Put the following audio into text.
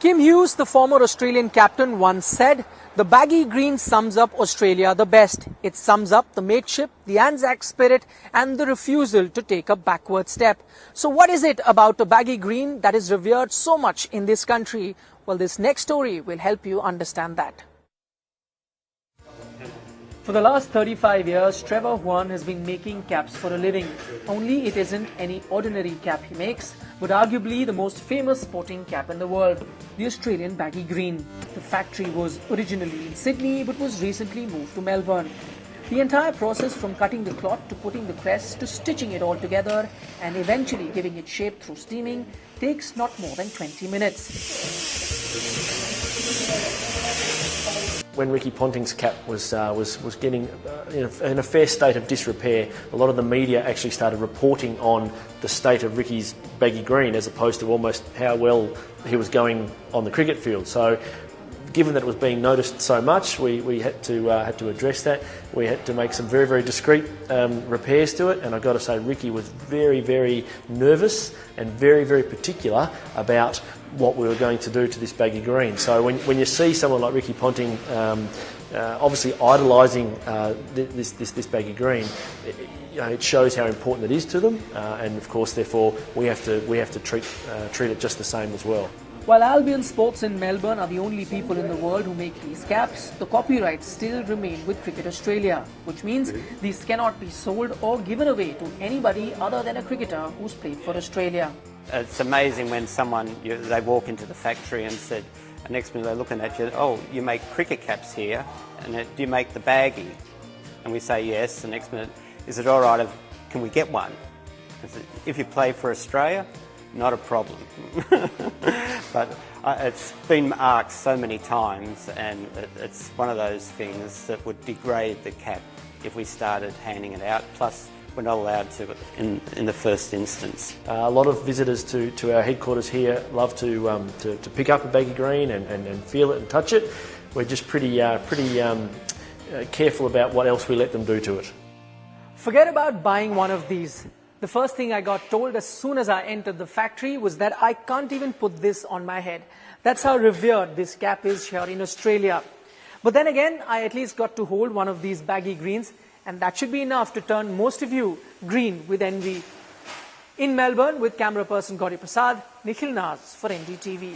Kim Hughes, the former Australian captain, once said, "The baggy green sums up Australia the best. It sums up the mateship, the Anzac spirit and the refusal to take a backward step." So what is it about a baggy green that is revered so much in this country? Well, this next story will help you understand that. For the last 35 years, Trevor Waugh has been making caps for a living. Only it isn't any ordinary cap he makes, but arguably the most famous sporting cap in the world, the Australian baggy green. The factory was originally in Sydney but was recently moved to Melbourne. The entire process from cutting the cloth to putting the crest to stitching it all together and eventually giving it shape through steaming takes not more than 20 minutes. When Ricky Ponting's cap was getting in a fair state of disrepair, a lot of the media actually started reporting on the state of Ricky's baggy green as opposed to almost how well he was going on the cricket field. So given that it was being noticed so much, we had to address that. We had to make some very, very discreet repairs to it, and I've got to say Ricky was very, very nervous and very, very particular about what we were going to do to this baggy green. So when you see someone like Ricky Ponting obviously idolising this baggy green, it shows how important it is to them, and of course therefore we have to treat it just the same as well. While Albion Sports in Melbourne are the only people in the world who make these caps, the copyrights still remain with Cricket Australia, which means these cannot be sold or given away to anybody other than a cricketer who's played for Australia. It's amazing when they walk into the factory and said, and next minute they're looking at you, "Oh, you make cricket caps here, and do you make the baggy?" And we say yes. The next minute, "Is it all right? Can we get one?" If you play for Australia, not a problem. But it's been asked so many times, and it's one of those things that would degrade the cap if we started handing it out. Plus, we're not allowed to in the first instance. A lot of visitors to our headquarters here love to pick up a baggy green and feel it and touch it. We're just pretty careful about what else we let them do to it. Forget about buying one of these. The first thing I got told as soon as I entered the factory was that I can't even put this on my head. That's how revered this cap is here in Australia. But then again, I at least got to hold one of these baggy greens, and that should be enough to turn most of you green with envy. In Melbourne, with camera person Gauri Prasad, Nikhil Naz for NDTV.